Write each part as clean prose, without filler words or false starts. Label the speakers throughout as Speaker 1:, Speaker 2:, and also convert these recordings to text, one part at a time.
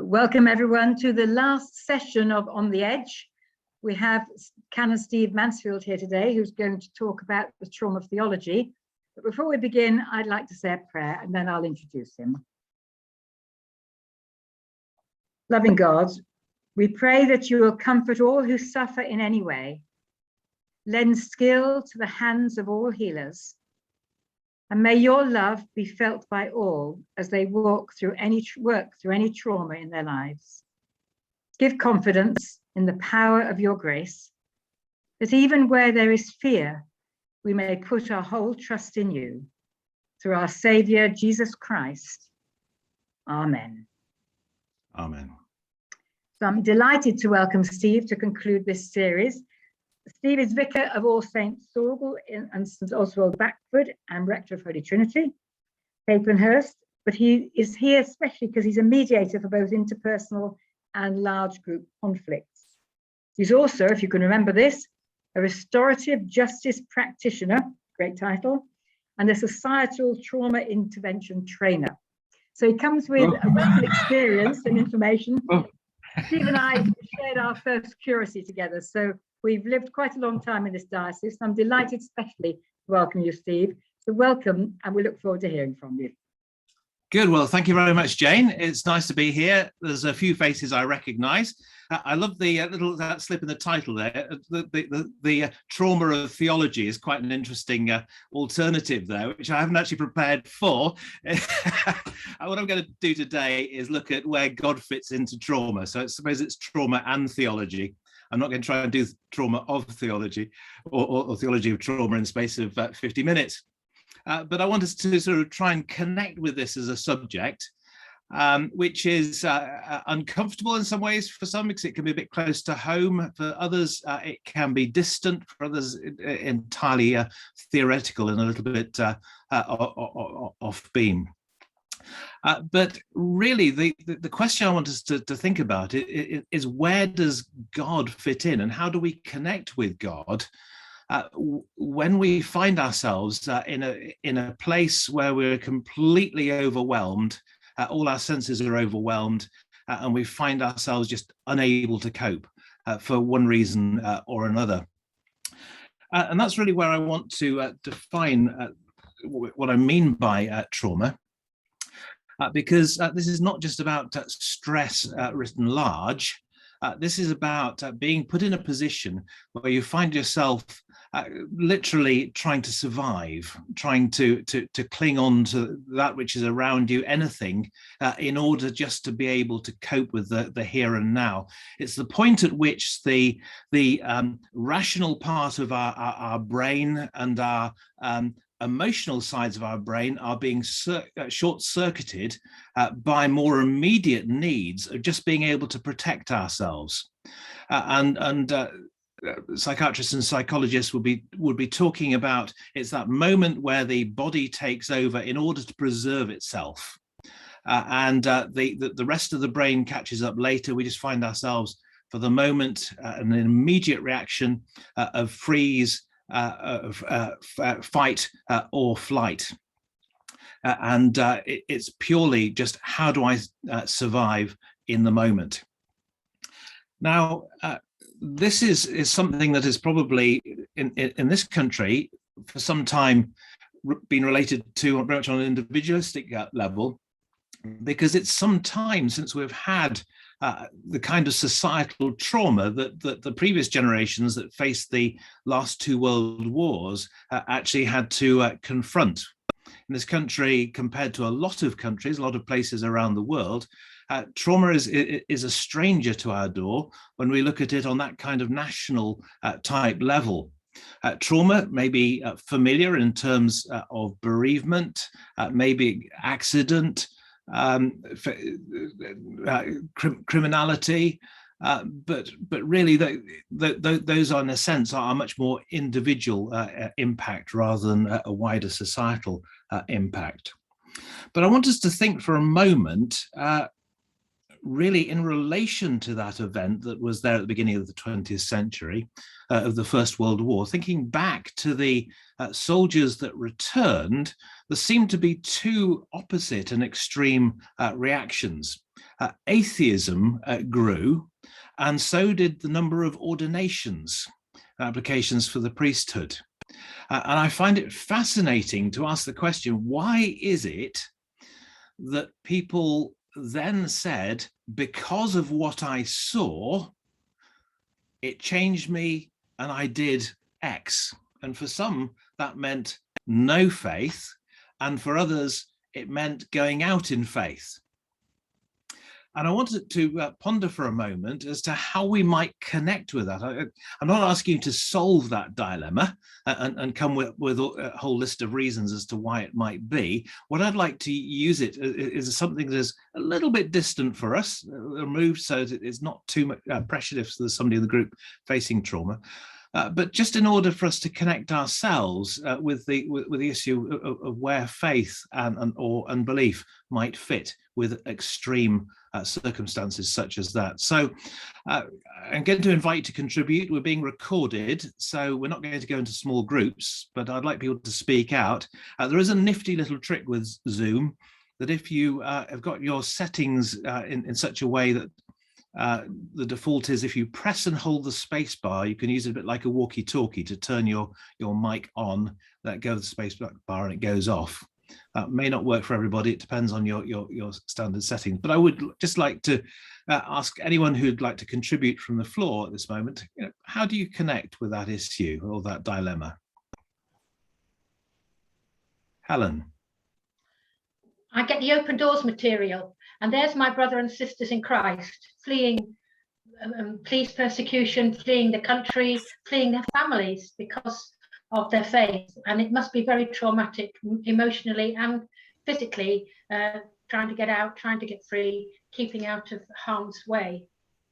Speaker 1: Welcome everyone to the last session of On the Edge. We have Canon Steve Mansfield here today, who's going to talk about the trauma of theology. But before we begin, I'd like to say a prayer and then I'll introduce him. Loving God, we pray that you will comfort all who suffer in any way, lend skill to the hands of all healers, and may your love be felt by all as they work through any trauma in their lives. Give confidence in the power of your grace, that even where there is fear, we may put our whole trust in you. Through our Saviour, Jesus Christ. Amen.
Speaker 2: Amen.
Speaker 1: So I'm delighted to welcome Steve to conclude this series. Steve is Vicar of All Saints Saughall and St Oswald, Backford, and Rector of Holy Trinity, Capenhurst, but he is here especially because he's a mediator for both interpersonal and large group conflicts. He's also, if you can remember this, a Restorative Justice Practitioner, great title, and a societal trauma intervention trainer. So he comes with a wealth of experience and information. Steve and I shared our first curacy together, so we've lived quite a long time in this diocese. I'm delighted especially to welcome you, Steve. So welcome, and we look forward to hearing from you.
Speaker 2: Good. Well, thank you very much, Jane. It's nice to be here. There's a few faces I recognise. I love the little slip in the title there. The trauma of theology is quite an interesting alternative there, which I haven't actually prepared for. What I'm going to do today is look at where God fits into trauma. So I suppose it's trauma and theology. I'm not going to try and do trauma of theology or theology of trauma in the space of 50 minutes. But I want us to sort of try and connect with this as a subject, which is uncomfortable in some ways for some, because it can be a bit close to home. For others, it can be distant. For others, entirely theoretical and a little bit off beam. But really, the question I want us to think about is where does God fit in, and how do we connect with God when we find ourselves in a place where we're completely overwhelmed, all our senses are overwhelmed, and we find ourselves just unable to cope for one reason or another. And that's really where I want to define what I mean by trauma. Because this is not just about stress written large. This is about being put in a position where you find yourself literally trying to survive, trying to cling on to that which is around you, anything, in order just to be able to cope with the here and now. It's the point at which the rational part of our brain and our emotional sides of our brain are being short-circuited by more immediate needs of just being able to protect ourselves. Psychiatrists and psychologists would be talking about it's that moment where the body takes over in order to preserve itself, and the rest of the brain catches up later. We just find ourselves for the moment an immediate reaction of freeze, fight or flight, and it's purely just how do I survive in the moment. Now, this is something that is probably in this country for some time been related to very much on an individualistic level, because it's some time since we've had the kind of societal trauma that the previous generations that faced the last two world wars actually had to confront. In this country, compared to a lot of countries, a lot of places around the world, trauma is a stranger to our door when we look at it on that kind of national type level. Trauma may be familiar in terms of bereavement, maybe accident, criminality, but really those are in a sense are much more individual impact rather than a wider societal impact. But I want us to think for a moment really in relation to that event that was there at the beginning of the 20th century, of the First World War, thinking back to the soldiers that returned, there seemed to be two opposite and extreme reactions. Atheism grew, and so did the number of ordinations, applications for the priesthood. And I find it fascinating to ask the question, why is it that people then said, because of what I saw, it changed me and I did X? And for some, that meant no faith. And for others, it meant going out in faith. And I wanted to ponder for a moment as to how we might connect with that. I'm not asking you to solve that dilemma and come with a whole list of reasons as to why it might be. What I'd like to use it is something that is a little bit distant for us, removed so that it's not too much pressure if there's somebody in the group facing trauma. But just in order for us to connect ourselves with the issue of where faith or unbelief might fit with extreme circumstances such as that. So I'm going to invite you to contribute. We're being recorded, so we're not going to go into small groups, but I'd like people to speak out. There is a nifty little trick with Zoom that if you have got your settings in such a way that the default is if you press and hold the space bar, you can use it a bit like a walkie-talkie to turn your mic on, let go of the space bar and it goes off. May not work for everybody. It depends on your standard settings. But I would just like to ask anyone who'd like to contribute from the floor at this moment, how do you connect with that issue or that dilemma? Helen.
Speaker 3: I get the open doors material, and there's my brother and sisters in Christ fleeing police persecution, fleeing the country, fleeing their families because of their faith. And it must be very traumatic emotionally and physically, trying to get out, trying to get free, keeping out of harm's way.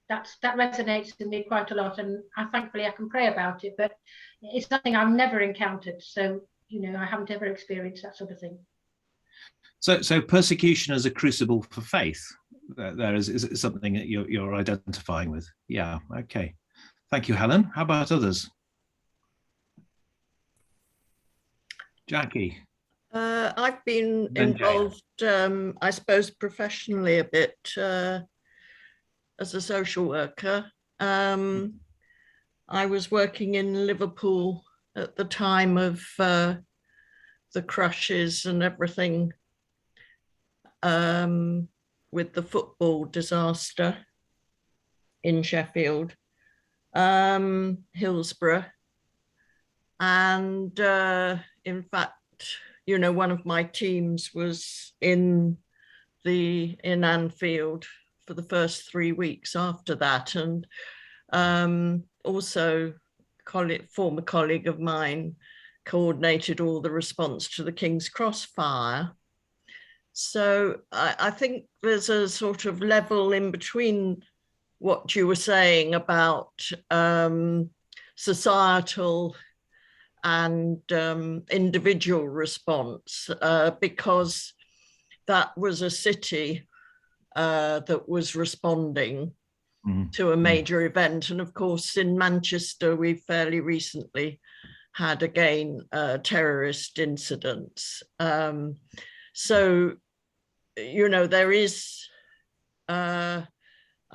Speaker 3: That resonates with me quite a lot, and thankfully I can pray about it, but it's something I've never encountered. So, I haven't ever experienced that sort of thing.
Speaker 2: So persecution as a crucible for faith, there is something that you're identifying with. Yeah, okay. Thank you, Helen. How about others? Jackie.
Speaker 4: I've been involved, I suppose, professionally a bit as a social worker. I was working in Liverpool at the time of the crushes and everything, with the football disaster in Sheffield, Hillsborough. And in fact, one of my teams was in Anfield for the first 3 weeks after that. And also former colleague of mine coordinated all the response to the King's Cross fire. So I think there's a sort of level in between what you were saying about societal and individual response, because that was a city that was responding to a major event. And of course, in Manchester, we fairly recently had again terrorist incidents. So, there is, I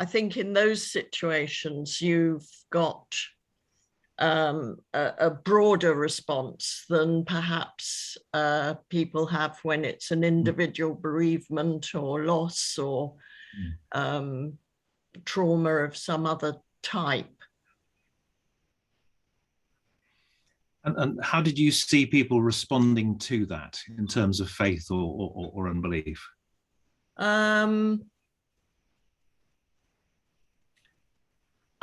Speaker 4: think in those situations, you've got a broader response than perhaps people have when it's an individual bereavement or loss or trauma of some other type.
Speaker 2: And how did you see people responding to that in terms of faith or unbelief?
Speaker 4: I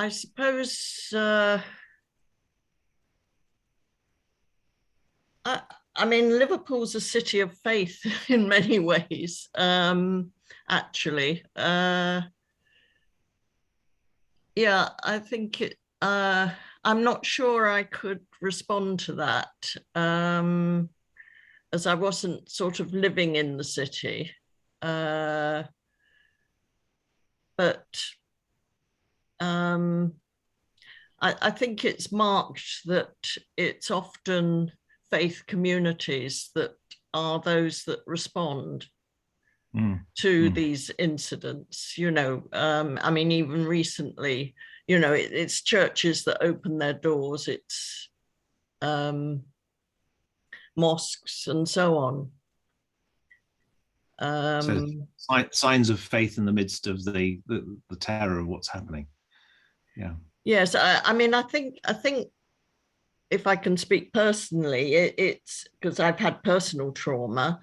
Speaker 4: suppose, I mean, Liverpool's a city of faith in many ways, actually. Yeah, I think it, I'm not sure I could respond to that, as I wasn't sort of living in the city. but I think it's marked that it's often faith communities that are those that respond to these incidents. You know, I mean, even recently, you know, it's churches that open their doors, it's mosques and so on.
Speaker 2: So signs of faith in the midst of the terror of what's happening. Yeah.
Speaker 4: Yes, I mean, I think if I can speak personally, it's because I've had personal trauma.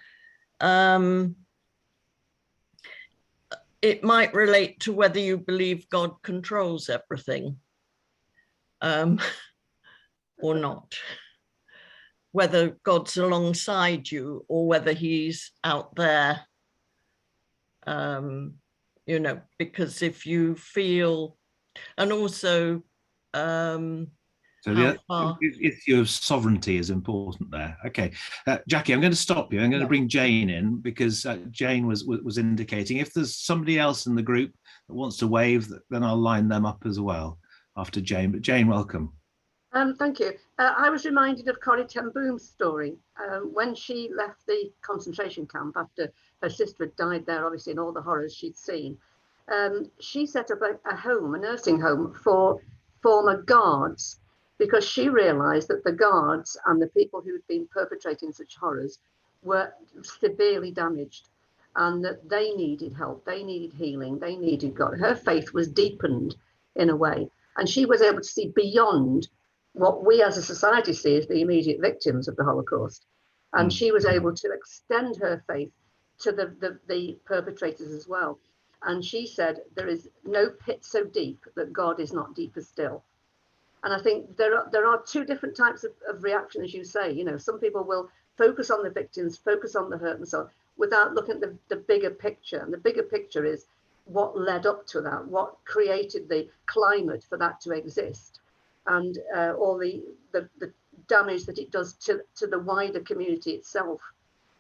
Speaker 4: It might relate to whether you believe God controls everything or not. Whether God's alongside you or whether he's out there, you know, because if you feel, and also
Speaker 2: so the issue of sovereignty is important there. Okay, Jackie, I'm going to stop you. I'm going to bring Jane in, because Jane was indicating if there's somebody else in the group that wants to wave, then I'll line them up as well after Jane. But Jane, welcome.
Speaker 5: Thank you. I was reminded of Corrie ten Boom's story when she left the concentration camp after her sister had died there, obviously, in all the horrors she'd seen. She set up a home, a nursing home for former guards, because she realised that the guards and the people who had been perpetrating such horrors were severely damaged, and that they needed help, they needed healing, they needed God. Her faith was deepened in a way, and she was able to see beyond what we as a society see as the immediate victims of the Holocaust. And she was able to extend her faith to the perpetrators as well. And she said, there is no pit so deep that God is not deeper still. And I think there are two different types of reaction, as you say. You know, some people will focus on the victims, focus on the hurt and so on, without looking at the bigger picture. And the bigger picture is what led up to that, what created the climate for that to exist, and all the damage that it does to the wider community itself.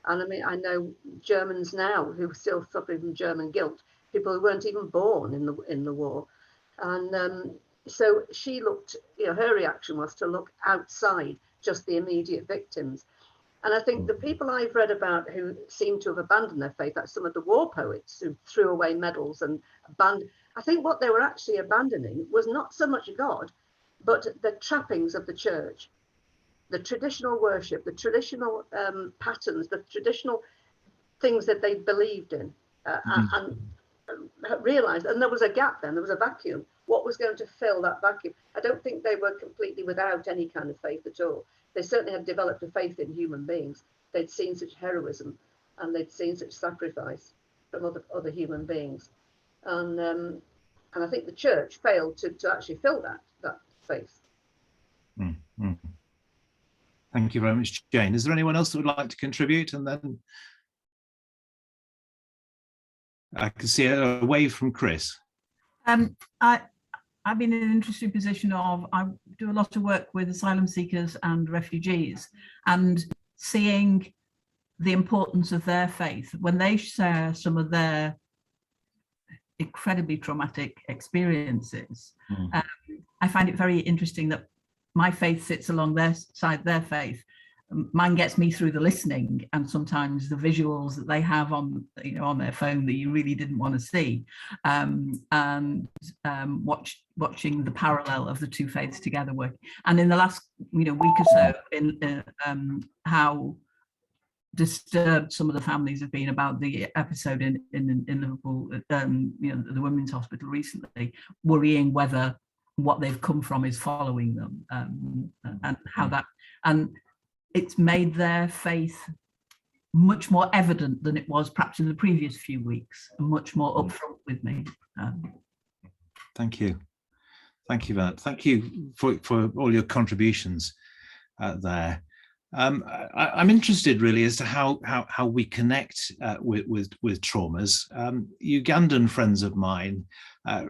Speaker 5: And I mean, I know Germans now who are still suffering from German guilt, people who weren't even born in the war. And so she looked, you know, her reaction was to look outside just the immediate victims. And I think the people I've read about who seem to have abandoned their faith, like some of the war poets who threw away medals and abandoned, I think what they were actually abandoning was not so much God, but the trappings of the church, the traditional worship, the traditional patterns, the traditional things that they believed in, and realized, and there was a gap then, there was a vacuum. What was going to fill that vacuum? I don't think they were completely without any kind of faith at all. They certainly had developed a faith in human beings. They'd seen such heroism and they'd seen such sacrifice from other human beings. And I think the church failed to actually fill that space.
Speaker 2: Thank you very much, Jane. Is there anyone else that would like to contribute? And then I can see a wave from Chris.
Speaker 6: I've been in an interesting position of, I do a lot of work with asylum seekers and refugees, and seeing the importance of their faith when they share some of their incredibly traumatic experiences. I find it very interesting that my faith sits along their side, their faith. Mine gets me through the listening and sometimes the visuals that they have on, you know, on their phone that you really didn't want to see, and watching the parallel of the two faiths together work. And in the last, you know, week or so, in how disturbed some of the families have been about the episode in Liverpool, you know, the women's hospital recently, worrying whether what they've come from is following them, and how that, and it's made their faith much more evident than it was perhaps in the previous few weeks, and much more upfront with me.
Speaker 2: Thank you. Thank you for that. Thank you for all your contributions there. I'm interested really as to how we connect with traumas. Ugandan friends of mine have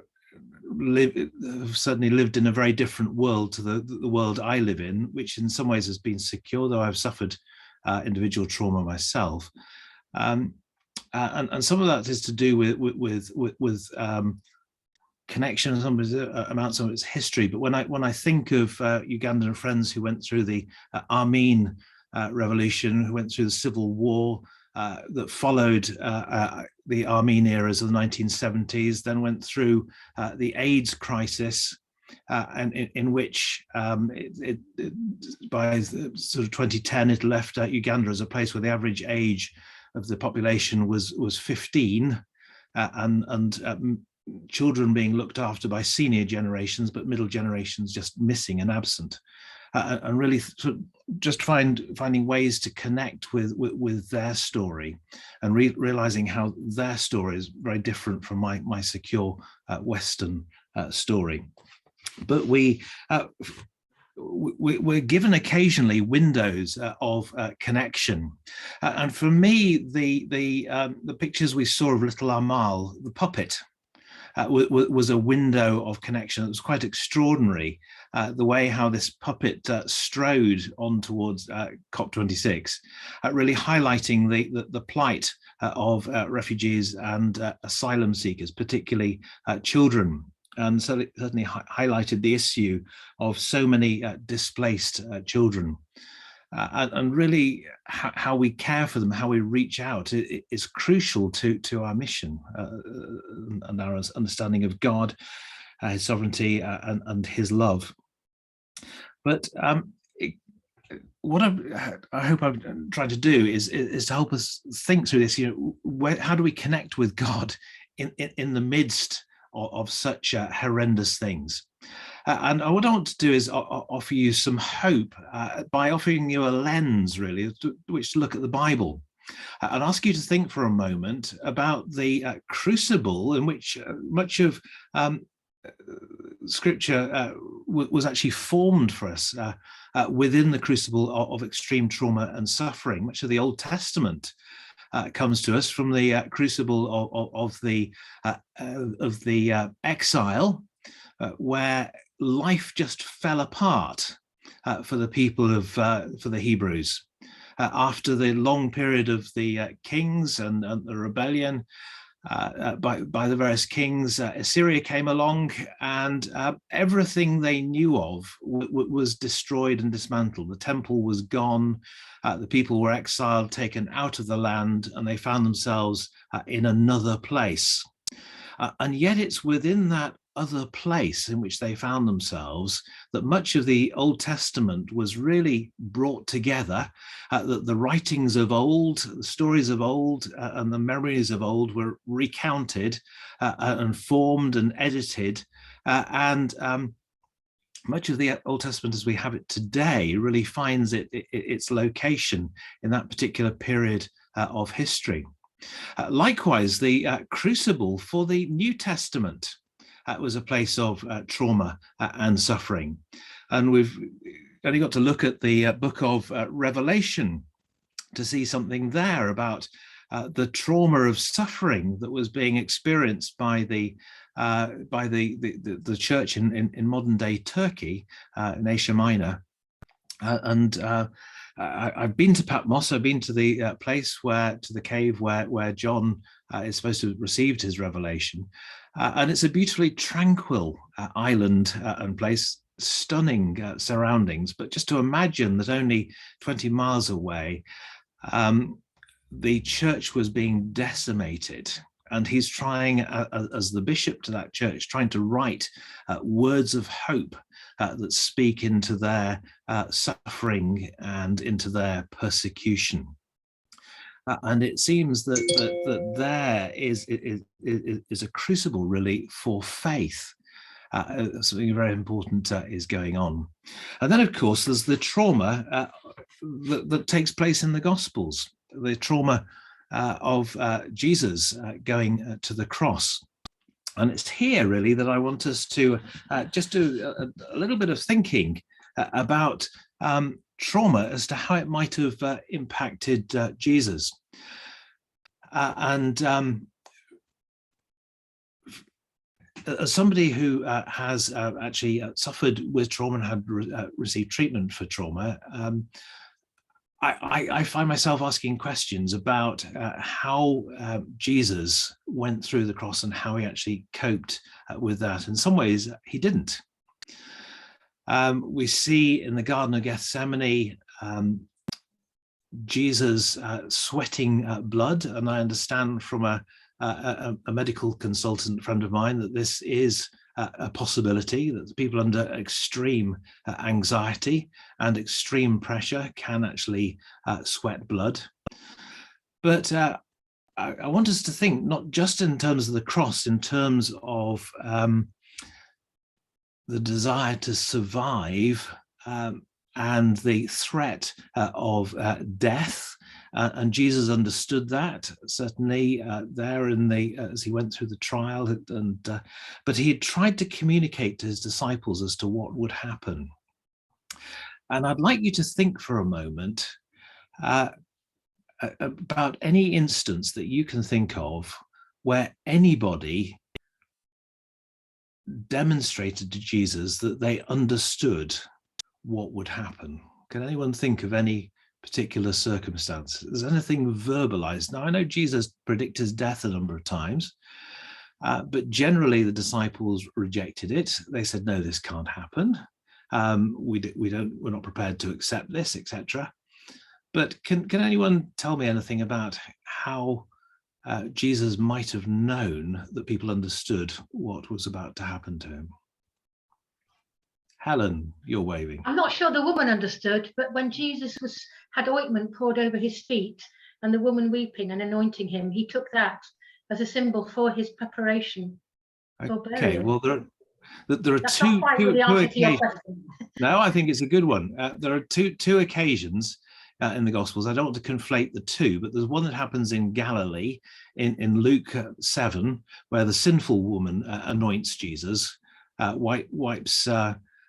Speaker 2: certainly lived in a very different world to the world I live in, which in some ways has been secure, though I've suffered individual trauma myself. And some of that is to do with connection, some of its history. But when I think of Ugandan friends who went through the Armene revolution, who went through the civil war that followed the Armene eras of the 1970s, then went through the AIDS crisis, and in which by sort of 2010 it left Uganda as a place where the average age of the population was 15, and children being looked after by senior generations, but middle generations just missing and absent, and really just finding ways to connect with their story, and realizing how their story is very different from my secure Western story. But we're given occasionally windows of connection, and for me, the pictures we saw of little Amal, the puppet, was a window of connection. It was quite extraordinary, the way how this puppet strode on towards COP26, really highlighting the plight of refugees and asylum seekers, particularly children. And so it certainly highlighted the issue of so many displaced children. And really how we care for them, how we reach out is crucial to our mission and our understanding of God, his sovereignty, and his love. But what I hope I'm trying to do is to help us think through this. How do we connect with God in the midst of such horrendous things? And what I want to do is offer you some hope by offering you a lens, really, which to look at the Bible, and ask you to think for a moment about the crucible in which much of Scripture was actually formed for us within the crucible of extreme trauma and suffering. Much of the Old Testament comes to us from the crucible of the exile, where life just fell apart for the people for the Hebrews. After the long period of the kings and the rebellion by the various kings, Assyria came along, and everything they knew of was destroyed and dismantled. The temple was gone, the people were exiled, taken out of the land, and they found themselves in another place. And yet it's within that other place in which they found themselves that much of the Old Testament was really brought together, that the writings of old, the stories of old, and the memories of old were recounted and formed and edited, and much of the Old Testament as we have it today really finds its location in that particular period of history. Likewise, the crucible for the New Testament was a place of trauma and suffering. And we've only got to look at the book of Revelation to see something there about the trauma of suffering that was being experienced by the church in modern day Turkey, in Asia Minor. I've been to Patmos. I've been to the place to the cave where John is supposed to have received his revelation, and it's a beautifully tranquil island and place, stunning surroundings. But just to imagine that only 20 miles away, the church was being decimated. And he's trying, as the bishop to that church, trying to write words of hope that speak into their suffering and into their persecution. And it seems that there is a crucible really for faith. Something very important is going on. And then, of course, there's the trauma that takes place in the Gospels, the trauma of Jesus going to the cross. And it's here really that I want us to just do a little bit of thinking about trauma as to how it might have impacted Jesus. And as somebody who has actually suffered with trauma and had received treatment for trauma, I find myself asking questions about how Jesus went through the cross and how he actually coped with that. In some ways, he didn't. We see in the Garden of Gethsemane, Jesus sweating blood, and I understand from a medical consultant friend of mine that this is a possibility, that people under extreme anxiety and extreme pressure can actually sweat blood. But I want us to think not just in terms of the cross, in terms of the desire to survive and the threat of death. And Jesus understood that, certainly there in the as he went through the trial, but he had tried to communicate to his disciples as to what would happen. And I'd like you to think for a moment about any instance that you can think of where anybody demonstrated to Jesus that they understood what would happen. Can anyone think of any particular circumstance? Is anything verbalized? Now, I know Jesus predicted his death a number of times, but generally the disciples rejected it. They said, no, this can't happen. We're not prepared to accept this, etc. But can anyone tell me anything about how Jesus might have known that people understood what was about to happen to him? Helen, you're waving.
Speaker 3: I'm not sure the woman understood, but when Jesus had ointment poured over his feet and the woman weeping and anointing him, he took that as a symbol for his preparation for burial.
Speaker 2: Okay, well, there are
Speaker 3: That's
Speaker 2: two
Speaker 3: not quite the answer to your
Speaker 2: occasions.
Speaker 3: question.
Speaker 2: No, I think it's a good one. There are two occasions in the Gospels. I don't want to conflate the two, but there's one that happens in Galilee in Luke 7, where the sinful woman anoints Jesus, wipes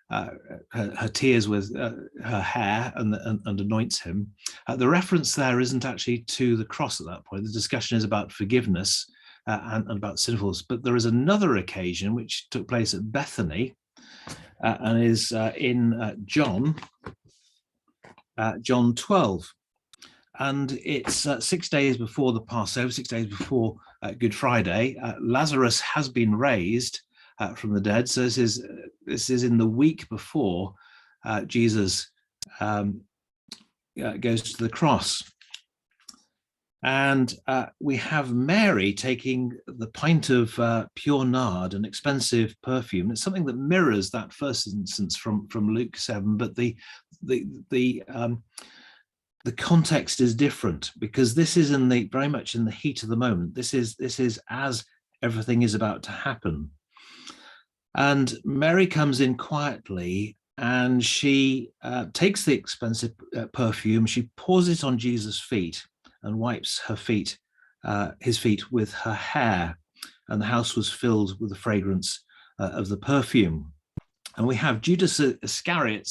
Speaker 2: her tears with her hair and anoints him. The reference there isn't actually to the cross at that point. The discussion is about forgiveness and about sinfulness. But there is another occasion which took place at Bethany and is in John 12. And it's 6 days before the Passover, 6 days before Good Friday. Lazarus has been raised from the dead. So this is in the week before Jesus goes to the cross. And we have Mary taking the pint of pure nard, an expensive perfume. It's something that mirrors that first instance from Luke 7, but the context is different, because this is very much in the heat of the moment. This is as everything is about to happen. And Mary comes in quietly and she takes the expensive perfume, she pours it on Jesus' feet and wipes his feet with her hair, and the house was filled with the fragrance of the perfume. And we have Judas Iscariot,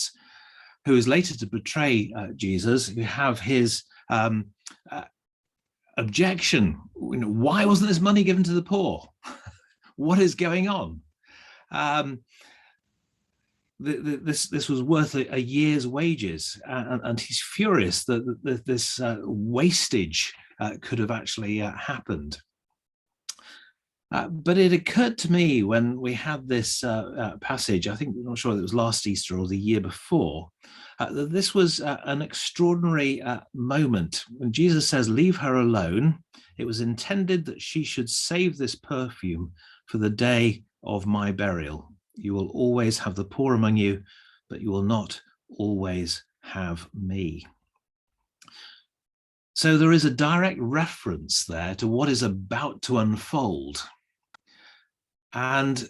Speaker 2: who is later to betray Jesus. We have his objection. Why wasn't this money given to the poor? What is going on? This was worth a year's wages, and he's furious that this wastage could have actually happened. But it occurred to me when we had this passage, I'm not sure if it was last Easter or the year before, that this was an extraordinary moment. When Jesus says, leave her alone, it was intended that she should save this perfume for the day of my burial. You will always have the poor among you, but you will not always have me. So there is a direct reference there to what is about to unfold. And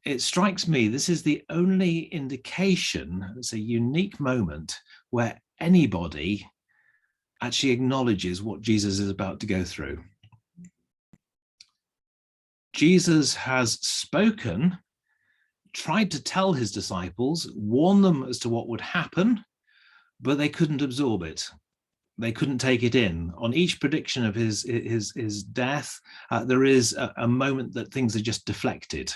Speaker 2: it strikes me, this is the only indication, it's a unique moment where anybody actually acknowledges what Jesus is about to go through. Jesus has spoken, tried to tell his disciples, warn them as to what would happen, but they couldn't absorb it. They couldn't take it in. On each prediction of his death, there is a moment that things are just deflected.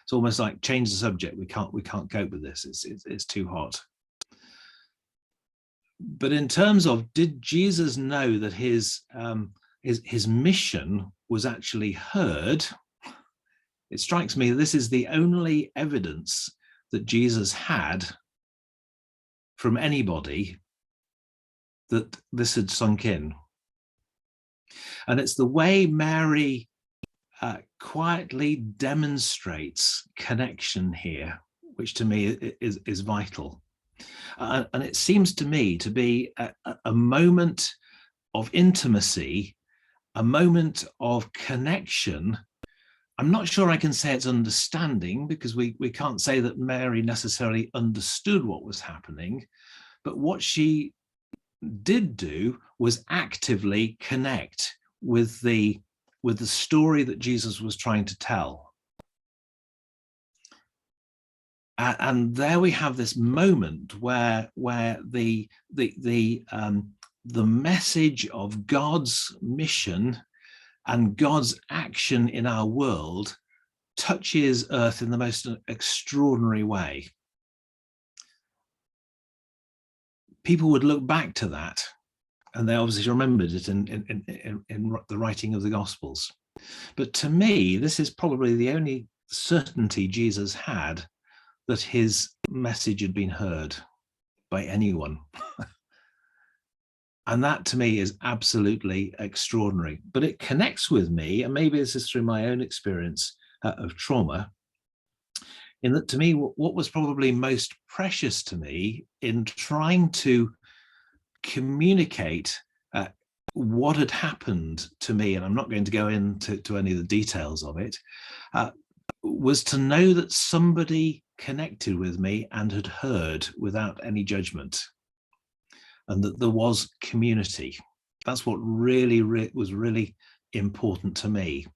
Speaker 2: It's almost like change the subject. We can't cope with this. It's too hot. But in terms of, did Jesus know that his mission was actually heard? It strikes me this is the only evidence that Jesus had from anybody that this had sunk in. And it's the way Mary quietly demonstrates connection here, which to me is vital. And it seems to me to be a moment of intimacy, a moment of connection. I'm not sure I can say it's understanding, because we can't say that Mary necessarily understood what was happening, but what she did do was actively connect with the story that Jesus was trying to tell. And there we have this moment where the message of God's mission and God's action in our world touches earth in the most extraordinary way. People would look back to that, and they obviously remembered it in the writing of the Gospels. But to me, this is probably the only certainty Jesus had that his message had been heard by anyone. And that to me is absolutely extraordinary. But it connects with me, and maybe this is through my own experience of trauma, in that to me, what was probably most precious to me in trying to communicate what had happened to me, and I'm not going to go into any of the details of it, was to know that somebody connected with me and had heard without any judgment, and that there was community. That's what really was really important to me,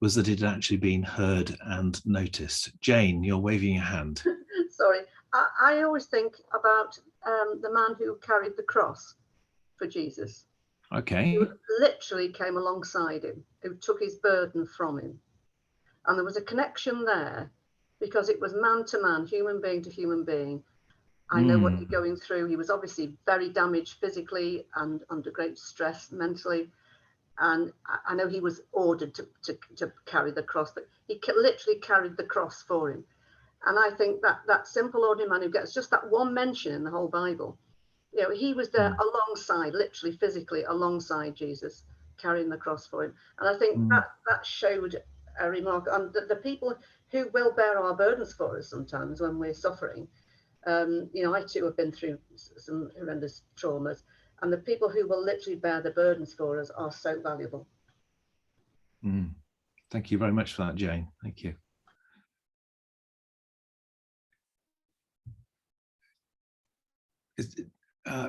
Speaker 2: was that it had actually been heard and noticed. Jane, you're waving your hand.
Speaker 5: Sorry, I always think about the man who carried the cross for Jesus.
Speaker 2: Okay.
Speaker 5: Who literally came alongside him, who took his burden from him. And there was a connection there, because it was man to man, human being to human being. I know what you're going through. He was obviously very damaged physically and under great stress mentally. And I know he was ordered to carry the cross, but he literally carried the cross for him. And I think that simple ordinary man who gets just that one mention in the whole Bible, you know, he was there alongside, literally physically alongside Jesus, carrying the cross for him. And I think that showed a remark on the people who will bear our burdens for us sometimes when we're suffering. You know, I too have been through some horrendous traumas, and the people who will literally bear the burdens for us are so valuable.
Speaker 2: Thank you very much for that, Jane. Thank you.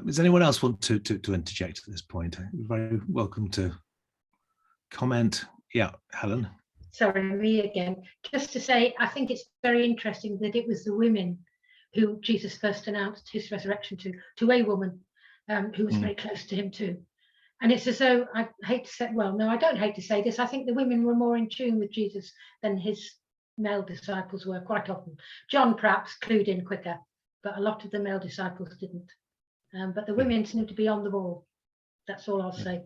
Speaker 2: Does anyone else want to interject at this point? You're very welcome to comment. Yeah, Helen.
Speaker 3: Sorry, me again. Just to say, I think it's very interesting that it was the women who Jesus first announced his resurrection to a woman who was very close to him too. And it's as though, I hate to say, well, no, I don't hate to say this. I think the women were more in tune with Jesus than his male disciples were quite often. John perhaps clued in quicker, but a lot of the male disciples didn't. But the women seem to be on the ball. That's all I'll say.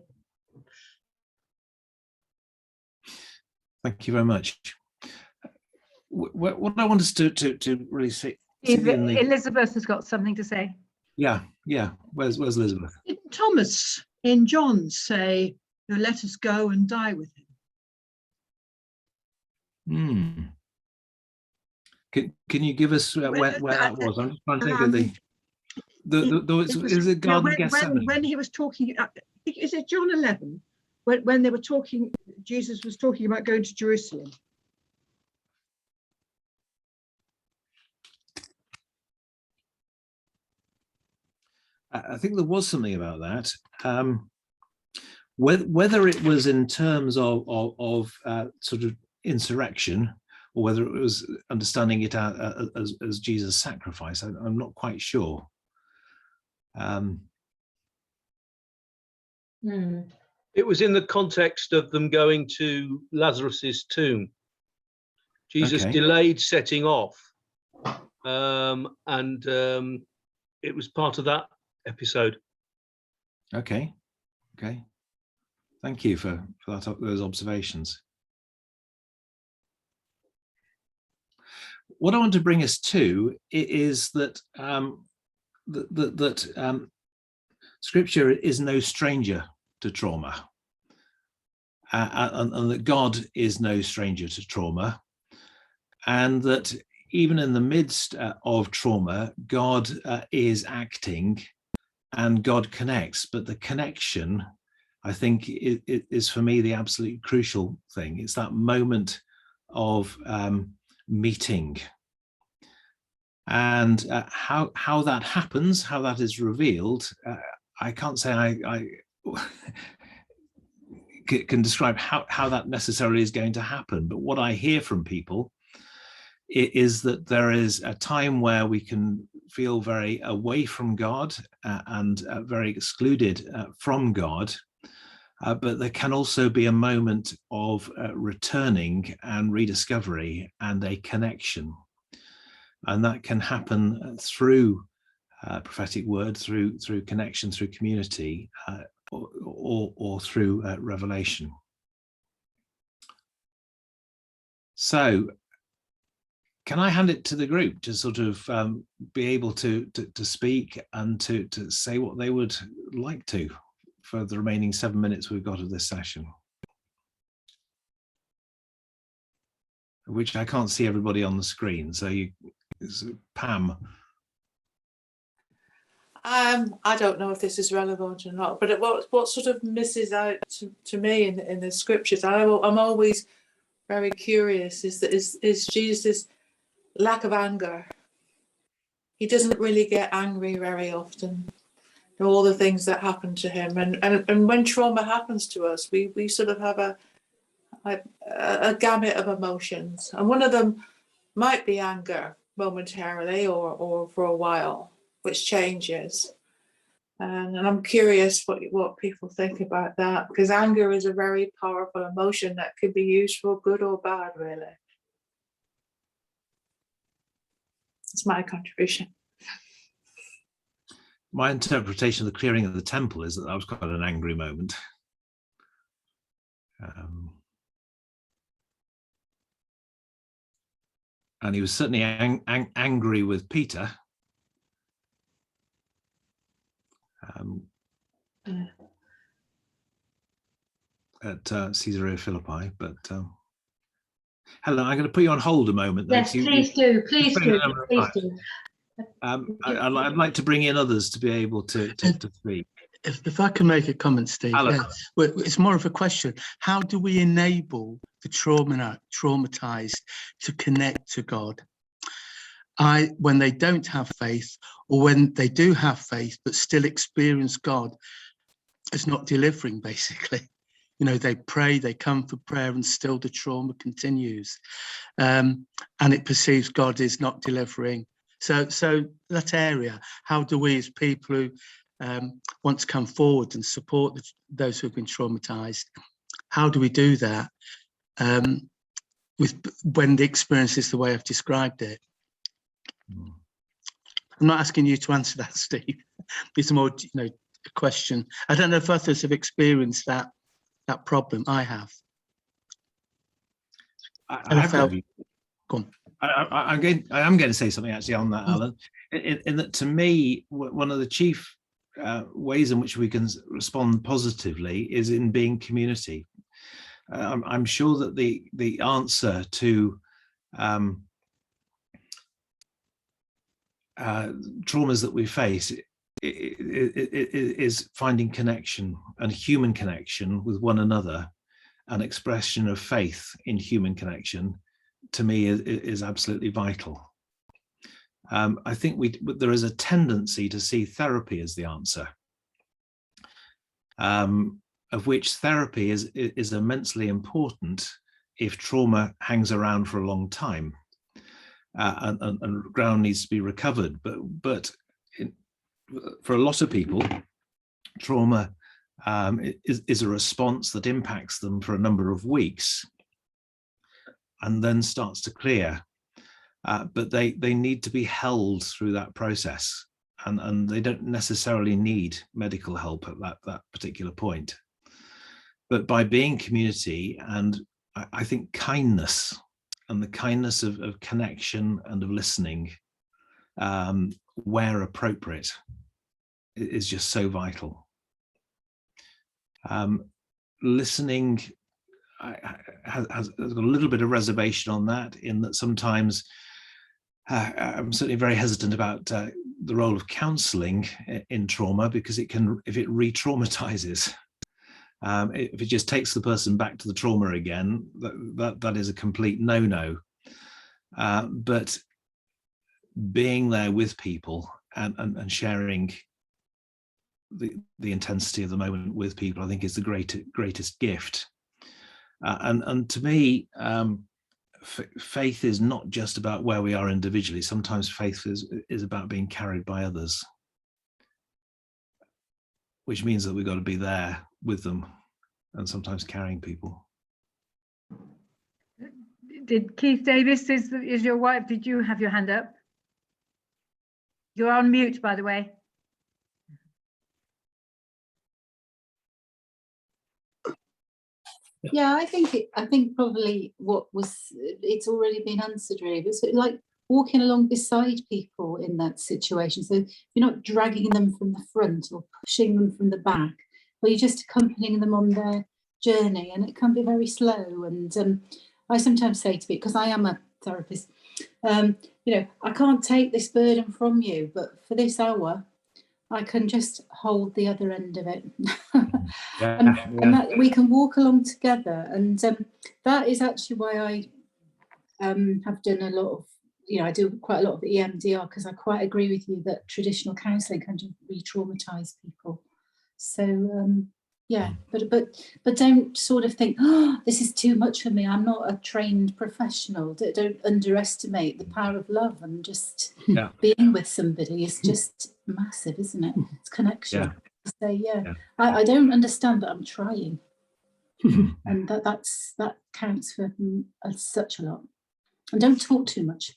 Speaker 2: Thank you very much. What I want us to really see.
Speaker 1: Elizabeth has got something to say.
Speaker 2: Yeah. Where's Elizabeth?
Speaker 7: Didn't Thomas in John say, "No, let us go and die with him"?
Speaker 2: Can you give us where that was? I'm just trying to think of is it Garden of Gethsemane?
Speaker 7: When he was talking, is it John 11? When they were talking, Jesus was talking about going to Jerusalem.
Speaker 2: I think there was something about that. Whether it was in terms of sort of insurrection, or whether it was understanding it as Jesus' sacrifice, I'm not quite sure.
Speaker 8: It was in the context of them going to Lazarus's tomb. Jesus delayed setting off, and it was part of that episode.
Speaker 2: Okay. Thank you for those observations. What I want to bring us to is that Scripture is no stranger to trauma, and that God is no stranger to trauma, and that even in the midst of trauma, God is acting and God connects. But the connection, I think, is for me the absolute crucial thing. It's that moment of meeting, and how that happens, how that is revealed. I can't say I can describe how that necessarily is going to happen, but what I hear from people is that there is a time where we can feel very away from God and very excluded from God, but there can also be a moment of returning and rediscovery and a connection, and that can happen through prophetic word, through connection, through community, or through revelation. So can I hand it to the group to sort of be able to speak and to say what they would like to for the remaining 7 minutes we've got of this session? Which I can't see everybody on the screen, so Pam.
Speaker 9: I don't know if this is relevant or not, but what sort of misses out to me in the scriptures, I'm always very curious, is Jesus' lack of anger. He doesn't really get angry very often, all the things that happen to him, and when trauma happens to us, we sort of have a gamut of emotions, and one of them might be anger momentarily or for a while, which changes. And I'm curious what people think about that, because anger is a very powerful emotion that can be used for good or bad, really. It's my contribution.
Speaker 2: My interpretation of the clearing of the temple is that was quite an angry moment. And he was certainly angry with Peter. At Caesarea Philippi, but Helen, I'm going to put you on hold a moment.
Speaker 3: Yes, please do.
Speaker 2: I'd like to bring in others to be able to speak.
Speaker 10: If I can make a comment, Steve, well, it's more of a question. How do we enable the traumatized to connect to God? When they don't have faith, or when they do have faith but still experience God as not delivering, basically. You know, they pray, they come for prayer, and still the trauma continues, and it perceives God is not delivering. So that area, how do we as people who want to come forward and support those who have been traumatized, how do we do that when the experience is the way I've described it? I'm not asking you to answer that, Steve. It's more, a question. I don't know if others have experienced that problem. I have.
Speaker 2: I am going to say something actually on that, Alan. In that, to me, one of the chief ways in which we can respond positively is in being community. I'm sure that the answer to traumas that we face is finding connection and human connection with one another, an expression of faith in human connection. To me, is absolutely vital. I think there is a tendency to see therapy as the answer, of which therapy is immensely important if trauma hangs around for a long time. And ground needs to be recovered, but for a lot of people, trauma is a response that impacts them for a number of weeks and then starts to clear. But they need to be held through that process. and they don't necessarily need medical help at that particular point. But by being community, and I think kindness, and the kindness of connection and of listening, where appropriate, is just so vital. Listening has got a little bit of reservation on that, in that sometimes I'm certainly very hesitant about the role of counselling in trauma, because it can, if it re-traumatizes, if it just takes the person back to the trauma again, that is a complete no-no. But being there with people and sharing the intensity of the moment with people, I think, is the greatest gift. And to me, faith is not just about where we are individually. Sometimes faith is about being carried by others, which means that we've got to be there with them and sometimes carrying people.
Speaker 1: Did Keith Davis, is your wife, did you have your hand up? You're on mute, by the way.
Speaker 11: Yeah, I think probably it's already been answered, really. It's like walking along beside people in that situation. So you're not dragging them from the front or pushing them from the back, but you're just accompanying them on their journey, and it can be very slow. And I sometimes say to people, because I am a therapist, I can't take this burden from you, but for this hour, I can just hold the other end of it. And that we can walk along together. And that is actually why I have done a lot of, I do quite a lot of EMDR, because I quite agree with you that traditional counselling can re-traumatise people. So, but don't sort of think, oh, this is too much for me. I'm not a trained professional. Don't underestimate the power of love, and just being with somebody is just massive, isn't it? It's connection. So I don't understand, but I'm trying, and that counts for such a lot. And don't talk too much.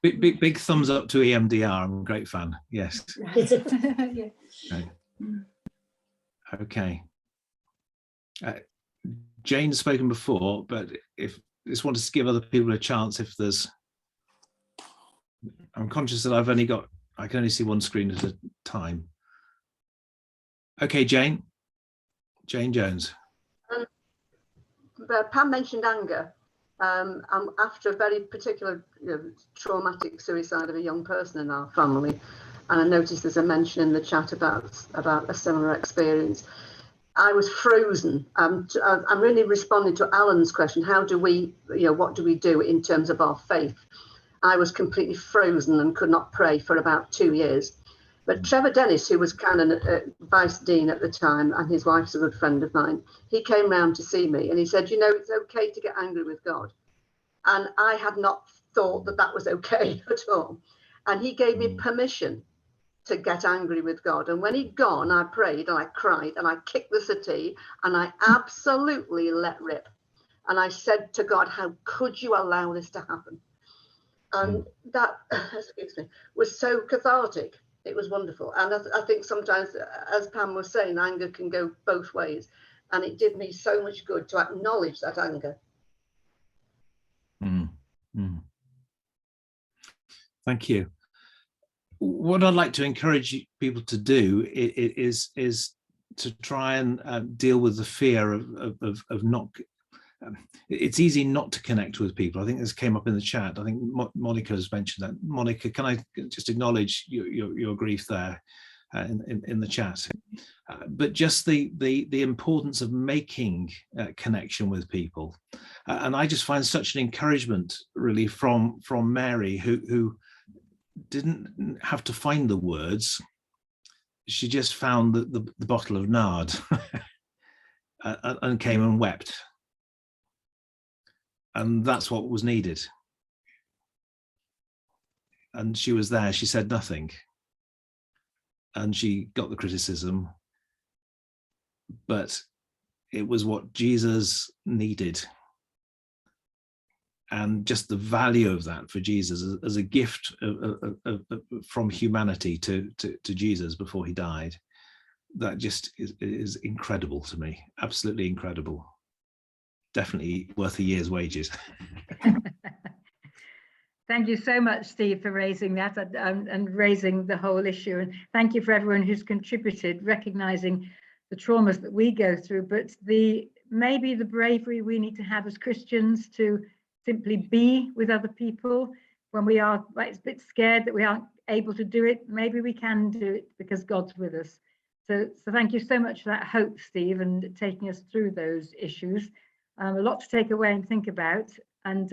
Speaker 2: Big thumbs up to EMDR. I'm a great fan. Yes.
Speaker 11: Yeah.
Speaker 2: Okay. Jane's spoken before, but if just wanted to give other people a chance, if there's, I'm conscious that I can only see one screen at a time. Okay, Jane Jones.
Speaker 5: Pam mentioned anger. After a very particular traumatic suicide of a young person in our family, and I noticed there's a mention in the chat about a similar experience, I was frozen. I'm really responding to Alan's question, how do we, what do we do in terms of our faith? I was completely frozen and could not pray for about 2 years. But Trevor Dennis, who was Canon Vice Dean at the time, and his wife's a good friend of mine, he came round to see me and he said, it's okay to get angry with God. And I had not thought that was okay at all. And he gave me permission to get angry with God. And when he'd gone, I prayed and I cried and I kicked the settee and I absolutely let rip. And I said to God, how could you allow this to happen? And that, excuse me, was so cathartic. It was wonderful. And I think sometimes, as Pam was saying, anger can go both ways. And it did me so much good to acknowledge that anger.
Speaker 2: Thank you. What I'd like to encourage people to do is to try and deal with the fear of not. It's easy not to connect with people. I think this came up in the chat. I think Monica has mentioned that. Monica, can I just acknowledge your grief there in the chat? But just the importance of making connection with people, and I just find such an encouragement really from Mary, who didn't have to find the words. She just found the bottle of nard and came and wept. And that's what was needed. And she was there, she said nothing. And she got the criticism, but it was what Jesus needed. and just the value of that for Jesus as a gift from humanity to Jesus before he died. That just is incredible to me. Absolutely incredible. Definitely worth a year's wages.
Speaker 1: Thank you so much, Steve, for raising that and raising the whole issue. And thank you for everyone who's contributed, recognizing the traumas that we go through, but maybe the bravery we need to have as Christians to simply be with other people when we are a bit scared that we aren't able to do it. Maybe we can do it because God's with us. So thank you so much for that hope, Steve, and taking us through those issues. A lot to take away and think about. And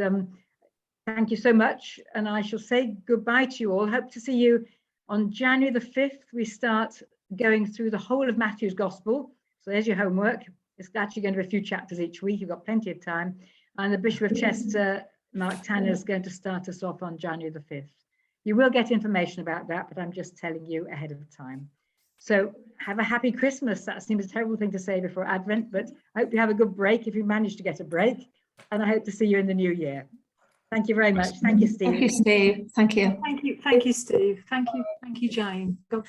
Speaker 1: thank you so much. And I shall say goodbye to you all. Hope to see you on January the 5th. We start going through the whole of Matthew's Gospel. So there's your homework. It's actually going to be a few chapters each week. You've got plenty of time. And the Bishop of Chester, Mark Tanner, is going to start us off on January the 5th. You will get information about that, but I'm just telling you ahead of time. So have a happy Christmas. That seems a terrible thing to say before Advent, but I hope you have a good break if you manage to get a break. And I hope to see you in the new year. Thank you very much. Thank you, Steve.
Speaker 12: Thank you, Steve. Thank you.
Speaker 7: Thank you, Steve. Thank you, Jane. God